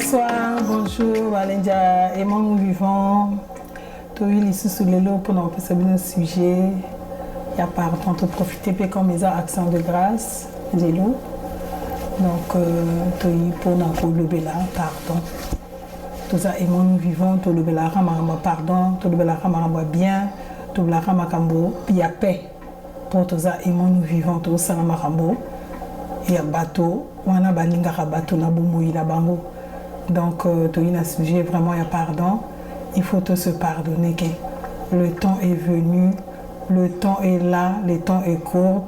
Bonsoir, bonjour, Valendia et mon vivant. Tu es ici sous le lot pour nous passer un sujet. Il y a pardon, tu profites comme les actions de grâce, les lots. Donc, tu es pour nous lever là, pardon. Tout ça, et mon vivant, tu lever là, pardon, tu lever là, bien, tu lever là, il y a paix. Pour tout ça, et mon vivant, tout ça, il y a bateau, on a balinga bateau, na boumouille la bango. Donc, tu as un sujet, vraiment, il y a pardon. Il faut te se pardonner. Le temps est venu, le temps est là, le temps est court.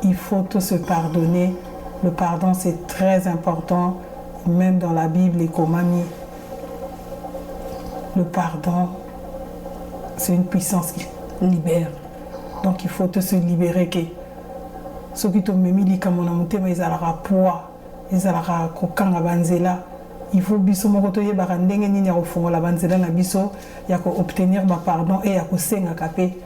Il faut te se pardonner. Le pardon, c'est très important, même dans la Bible et Komami. Le pardon, c'est une puissance qui libère. Donc, il faut te se libérer. Ceux qui t'ont mis les camonamoutes, ils ont la poids, ils ont la kokanga banzela. Il faut biso mokotoye barandenge nini ya kofongola banzela na biso ya ko obtenir ba pardon et ya ko senga kapé.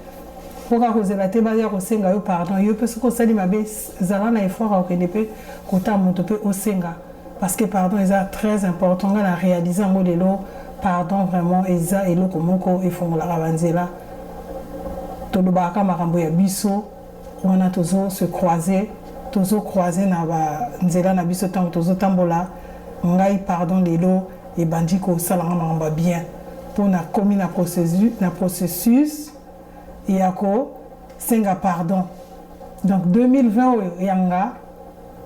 Pour ka kozela te ba ya ko senga yo pardon yo pe ko sali mabe zala na effort ko kenepe ko ta moto pe o senga parce que pardon est très important nga na réaliser ngo lelo pardon vraiment eza eloko moko efongola banzela. To lobaka makambo ya biso wana tozo se croiser na ba nzela na biso tango tozo tambola. Ngai pardon lelo et bandi ko salanga mamba bien pour na commis na processus et ako senga pardon. Donc 2020 yanga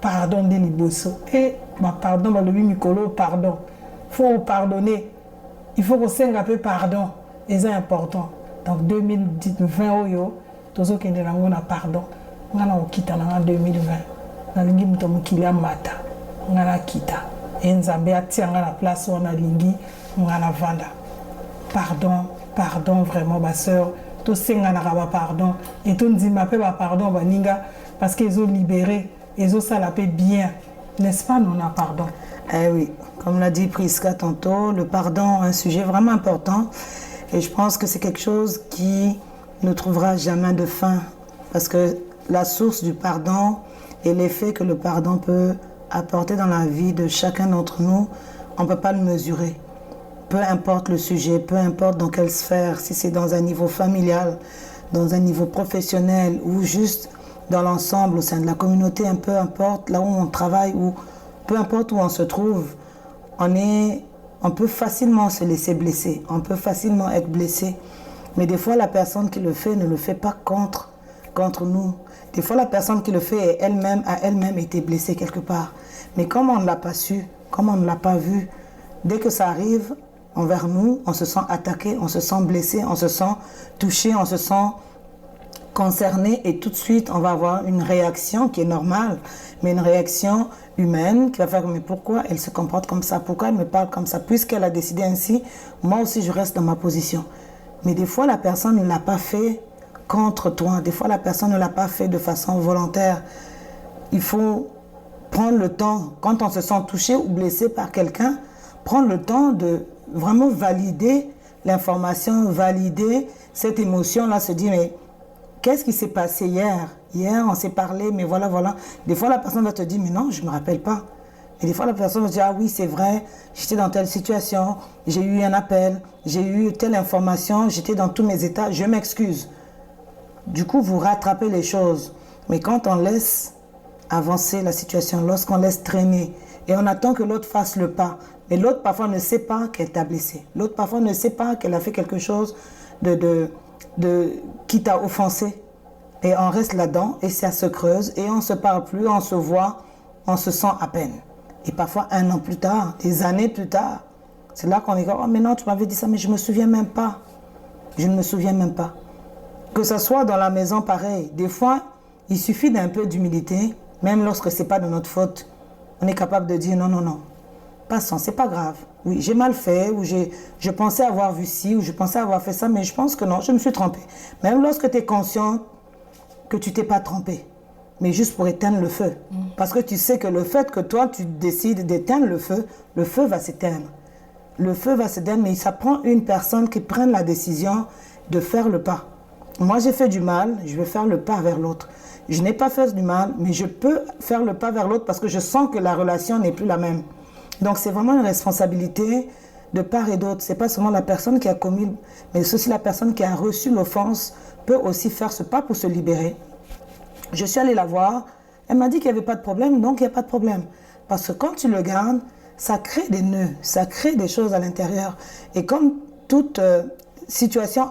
pardon de liboso et ma pardon ba lobi mikolo pardon. Faut pardonner. Il faut que senga peu pardon et c'est important. Donc 2020 oyo tozo kende nango na pardon. Ngana okita na 2020. Na lingi muto mukili mata. Ngana kita. Et Nzambe a tiré la place où on a lingi, on a vanda. Pardon vraiment, ma soeur. Tout ce qu'on a pardon. Et tout dit ma paix, pardon, baninga, parce qu'ils ont libéré, ils ont ça la paix bien. N'est-ce pas, nous on a pardon? Eh oui, comme l'a dit Priska tantôt, le pardon est un sujet vraiment important. Et je pense que c'est quelque chose qui ne trouvera jamais de fin. Parce que la source du pardon et l'effet que le pardon peut apporter dans la vie de chacun d'entre nous, on ne peut pas le mesurer. Peu importe le sujet, peu importe dans quelle sphère, si c'est dans un niveau familial, dans un niveau professionnel ou juste dans l'ensemble, au sein de la communauté, peu importe là où on travaille ou peu importe où on se trouve, on peut facilement se laisser blesser, on peut facilement être blessé. Mais des fois, la personne qui le fait ne le fait pas contre nous. Des fois, la personne qui le fait a elle-même été blessée quelque part. Mais comme on ne l'a pas su, comme on ne l'a pas vu, dès que ça arrive envers nous, on se sent attaqué, on se sent blessé, on se sent touché, on se sent concerné et tout de suite, on va avoir une réaction qui est normale, mais une réaction humaine qui va faire mais pourquoi elle se comporte comme ça, pourquoi elle me parle comme ça, puisqu'elle a décidé ainsi, moi aussi je reste dans ma position. Mais des fois, la personne ne l'a pas fait contre toi. Des fois, la personne ne l'a pas fait de façon volontaire. Il faut prendre le temps, quand on se sent touché ou blessé par quelqu'un, prendre le temps de vraiment valider l'information, valider cette émotion-là, se dire, mais qu'est-ce qui s'est passé hier? Hier, on s'est parlé, mais voilà. Des fois, la personne va te dire, mais non, je ne me rappelle pas. Et des fois, la personne va dire, ah oui, c'est vrai, j'étais dans telle situation, j'ai eu un appel, j'ai eu telle information, j'étais dans tous mes états, je m'excuse. Du coup, vous rattrapez les choses. Mais quand on laisse avancer la situation, lorsqu'on laisse traîner, et on attend que l'autre fasse le pas, mais l'autre parfois ne sait pas qu'elle t'a blessé. L'autre parfois ne sait pas qu'elle a fait quelque chose qui t'a offensé. Et on reste là-dedans, et ça se creuse, et on ne se parle plus, on se voit, on se sent à peine. Et parfois, 1 an plus tard, des années plus tard, c'est là qu'on est comme, oh mais non, tu m'avais dit ça, mais je ne me souviens même pas. Je ne me souviens même pas. Que ce soit dans la maison, pareil. Des fois, il suffit d'un peu d'humilité, même lorsque ce n'est pas de notre faute. On est capable de dire non. Passons, c'est pas grave. Oui, j'ai mal fait, ou je pensais avoir vu ci, ou je pensais avoir fait ça, mais je pense que non, je me suis trompée. Même lorsque tu es conscient que tu t'es pas trompé, mais juste pour éteindre le feu. Parce que tu sais que le fait que toi, tu décides d'éteindre le feu va s'éteindre. Le feu va s'éteindre, mais ça prend une personne qui prenne la décision de faire le pas. Moi, j'ai fait du mal, je vais faire le pas vers l'autre. Je n'ai pas fait du mal, mais je peux faire le pas vers l'autre parce que je sens que la relation n'est plus la même. Donc c'est vraiment une responsabilité de part et d'autre. C'est pas seulement la personne qui a commis, mais c'est aussi la personne qui a reçu l'offense peut aussi faire ce pas pour se libérer. Je suis allée la voir, elle m'a dit qu'il n'y avait pas de problème, donc il n'y a pas de problème. Parce que quand tu le gardes, ça crée des nœuds, ça crée des choses à l'intérieur. Et comme toute situation,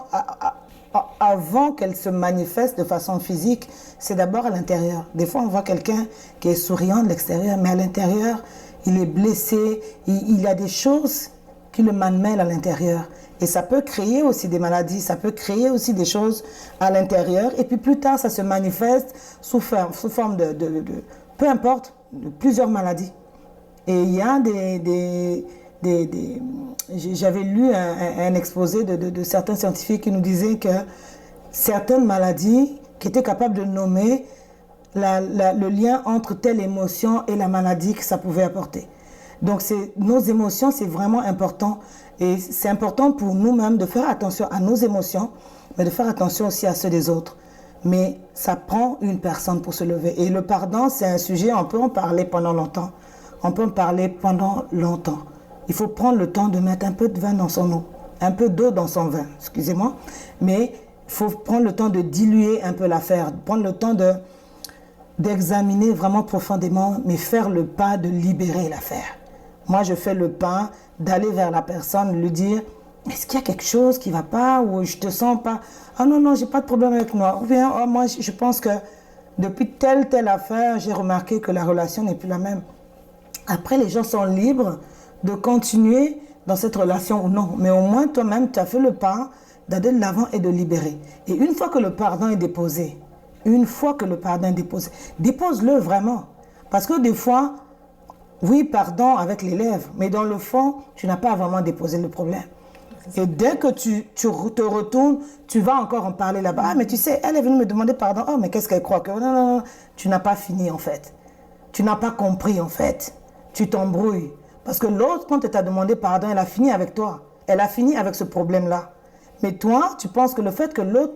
avant qu'elle se manifeste de façon physique, c'est d'abord à l'intérieur. Des fois, on voit quelqu'un qui est souriant de l'extérieur, mais à l'intérieur, il est blessé, il y a des choses qui le malmènent à l'intérieur. Et ça peut créer aussi des maladies, ça peut créer aussi des choses à l'intérieur. Et puis plus tard, ça se manifeste sous forme de peu importe, de plusieurs maladies. Et il y a j'avais lu un exposé de certains scientifiques qui nous disaient que certaines maladies qui étaient capables de nommer le lien entre telle émotion et la maladie que ça pouvait apporter. Donc nos émotions, c'est vraiment important. Et c'est important pour nous-mêmes de faire attention à nos émotions, mais de faire attention aussi à ceux des autres. Mais ça prend une personne pour se lever. Et le pardon, c'est un sujet, on peut en parler pendant longtemps. On peut en parler pendant longtemps. Il faut prendre le temps de mettre un peu de vin dans son eau, un peu d'eau dans son vin, excusez-moi. Mais il faut prendre le temps de diluer un peu l'affaire, prendre le temps d'examiner vraiment profondément, mais faire le pas de libérer l'affaire. Moi, je fais le pas d'aller vers la personne, lui dire « Est-ce qu'il y a quelque chose qui ne va pas ou je te sens pas? Ah non, non, j'ai pas de problème avec moi. » Ou bien « moi, je pense que depuis telle affaire, j'ai remarqué que la relation n'est plus la même. » Après, les gens sont libres de continuer dans cette relation ou non. Mais au moins, toi-même, tu as fait le pas d'aller de l'avant et de libérer. Et une fois que le pardon est déposé, dépose-le vraiment. Parce que des fois, oui, pardon avec les lèvres, mais dans le fond, tu n'as pas vraiment déposé le problème. Et dès que tu te retournes, tu vas encore en parler là-bas. Ah, mais tu sais, elle est venue me demander pardon. Oh, mais qu'est-ce qu'elle croit que... Non, tu n'as pas fini en fait. Tu n'as pas compris en fait. Tu t'embrouilles. Parce que l'autre, quand elle t'a demandé pardon, elle a fini avec toi. Elle a fini avec ce problème-là. Mais toi, tu penses que le fait que l'autre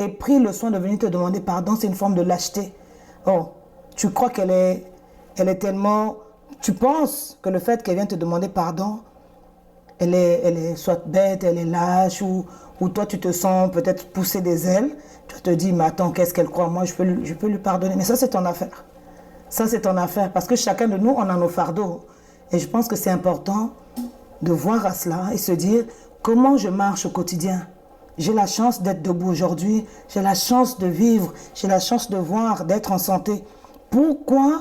ait pris le soin de venir te demander pardon, c'est une forme de lâcheté. Oh, tu crois qu'elle est tellement... Tu penses que le fait qu'elle vienne te demander pardon, elle est soit bête, elle est lâche, ou toi tu te sens peut-être pousser des ailes. Tu te dis, mais attends, qu'est-ce qu'elle croit? Moi, je peux lui pardonner. Mais ça, c'est ton affaire. Ça, c'est ton affaire. Parce que chacun de nous, on a nos fardeaux. Et je pense que c'est important de voir à cela et se dire, comment je marche au quotidien? J'ai la chance d'être debout aujourd'hui. J'ai la chance de vivre. J'ai la chance de voir, d'être en santé. Pourquoi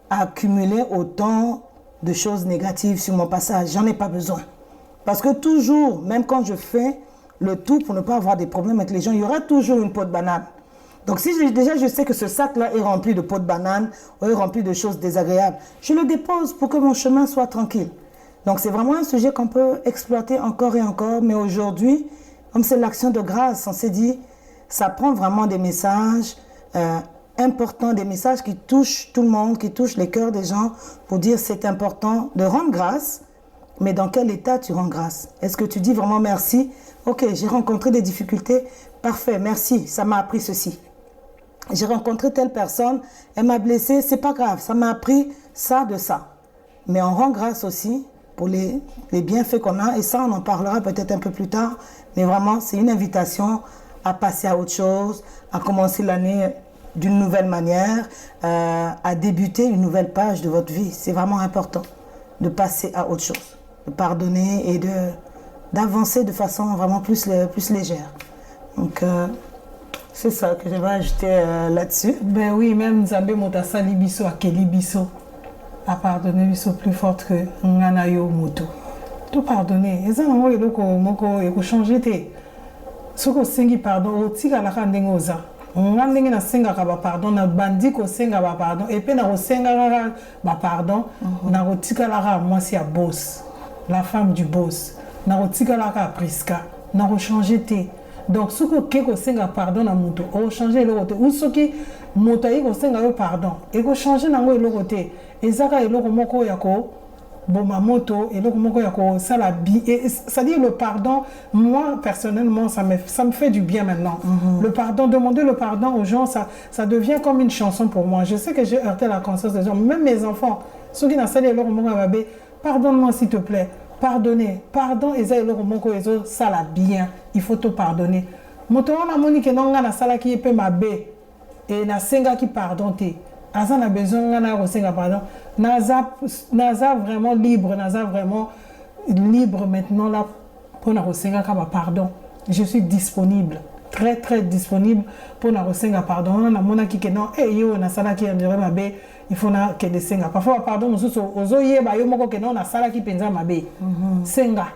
accumuler autant de choses négatives sur mon passage? J'en ai pas besoin. Parce que toujours, même quand je fais le tout pour ne pas avoir des problèmes avec les gens, il y aura toujours une peau de banane. Donc si déjà je sais que ce sac-là est rempli de peau de banane ou est rempli de choses désagréables, je le dépose pour que mon chemin soit tranquille. Donc c'est vraiment un sujet qu'on peut exploiter encore et encore. Mais aujourd'hui, comme c'est l'action de grâce, on s'est dit, ça prend vraiment des messages importants, des messages qui touchent tout le monde, qui touchent les cœurs des gens, pour dire c'est important de rendre grâce. Mais dans quel état tu rends grâce? Est-ce que tu dis vraiment merci? Ok, j'ai rencontré des difficultés, parfait, merci, ça m'a appris ceci. J'ai rencontré telle personne, elle m'a blessé, c'est pas grave, ça m'a appris ça de ça. Mais on rend grâce aussi pour les bienfaits qu'on a, et ça on en parlera peut-être un peu plus tard, mais vraiment c'est une invitation à passer à autre chose, à commencer l'année d'une nouvelle manière, à débuter une nouvelle page de votre vie. C'est vraiment important de passer à autre chose, de pardonner et d'avancer de façon vraiment plus légère. Donc c'est ça que je vais ajouter là-dessus. Ben oui, même Nzambe Motasali Biso, Akeli Biso, a pardonné Biso plus forte que Nganayo Moto. Tout pardonner. Et ça, on va changer. Ce qu'on sait pardon, au tika la kandeng oza. On a ndenge na senga ba pardon, na bandi ko senga ba pardon, et puis na ko senga ba pardon, na ko tika la moi c'est à boss, la femme du boss. Na ko tika la Priska, na ko changer. Donc, ce qui est pardon na moto, on changer le côté. Ou ce qui moto est pardon, et qu'on change le côté. Et ça, il y a moko yako, bon ma moto, et le moko yako, ça la bi. Et ça dit le pardon. Moi personnellement, ça me fait du bien maintenant. Le pardon, demander le pardon aux gens, ça devient comme une chanson pour moi. Je sais que j'ai heurté la conscience des gens, même mes enfants. Ceux qui n'ont pas dit leur moko pardonne-moi s'il te plaît. Pardonner. Pardon, eza eloko moko ezo sala bien. Il faut te pardonner. Moto wana moni ke nonga na sala ki epe mabe. Et na senga ki pardon te. Asa na besoin nga na senga pardon. Naza vraiment libre. Naza vraiment libre maintenant là pour na senga kaba pardon. Je suis disponible. Très très disponible pour na senga pardon. On a mona ki ke non. Eh yo na sala ki andire mabe. Il faut que les senga. Parfois, pardon, mususu ozoye ba yo moko ke non na sala ki penza mabe. Senga.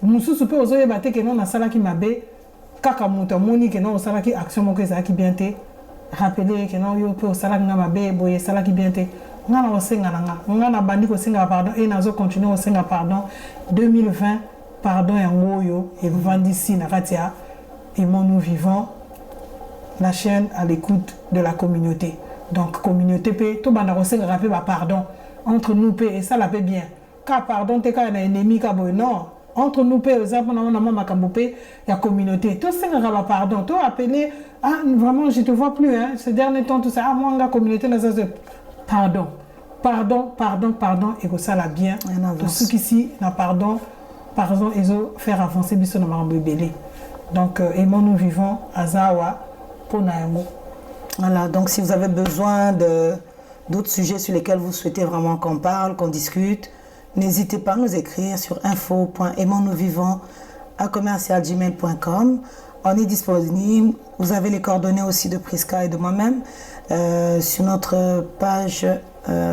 Mususu pe ozoye ba te ke non na sala ki mabe. Kaka muto moni ke non o sala ki action moko eza ki bien te. Rappeler que non yo pe o sala nga mabe boye sala ki bien te. Nga na o senga nga. Nga na bandi ko senga pardon et nazo continuer o senga pardon 2020 pardon yango yo et vendisi na katia et mon nous vivons la chaîne à l'écoute de la communauté. Donc, communauté, tout le monde a pardon. Entre nous, et ça la paix bien. Car pardon, t'es un ennemi, non. Entre nous, par exemple, il y a communauté. Tout ça, il pardon. Tout appelé, ah, vraiment, je ne te vois plus, hein. Ces derniers temps, tout ça, ah, moi, la communauté, pardon. Pardon, pardon, pardon, et que ça la bien. Tout ceux qui ici, pardon, ils ont fait avancer, ils ont bébé. Donc, aimons nous vivons, Azawa, pour Naïmo. Voilà, donc si vous avez besoin d'autres sujets sur lesquels vous souhaitez vraiment qu'on parle, qu'on discute, n'hésitez pas à nous écrire sur info.aimonsnous-vivons@gmail.com. On est disponible. Vous avez les coordonnées aussi de Prisca et de moi-même sur notre page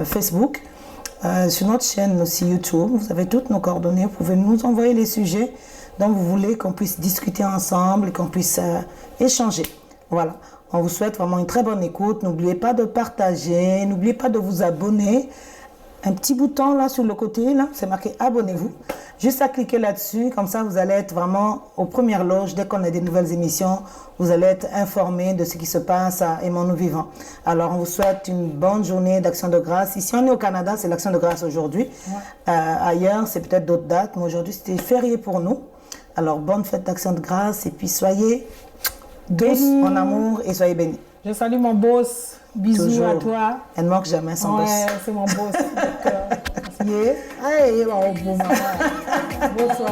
Facebook, sur notre chaîne aussi YouTube. Vous avez toutes nos coordonnées. Vous pouvez nous envoyer les sujets dont vous voulez qu'on puisse discuter ensemble et qu'on puisse échanger. Voilà. On vous souhaite vraiment une très bonne écoute. N'oubliez pas de partager. N'oubliez pas de vous abonner. Un petit bouton là sur le côté, là, c'est marqué abonnez-vous. Juste à cliquer là-dessus. Comme ça, vous allez être vraiment aux premières loges. Dès qu'on a des nouvelles émissions, vous allez être informés de ce qui se passe à Aimons-nous vivants. Alors, on vous souhaite une bonne journée d'Action de grâce. Ici, on est au Canada, c'est l'Action de grâce aujourd'hui. Ouais. Ailleurs, c'est peut-être d'autres dates. Mais aujourd'hui, c'était férié pour nous. Alors, bonne fête d'Action de grâce. Et puis, soyez tous en amour et soyez bénis. Je salue mon boss. Bisous toujours. À toi. Elle ne manque jamais son boss. Ouais, c'est mon boss. Bonsoir.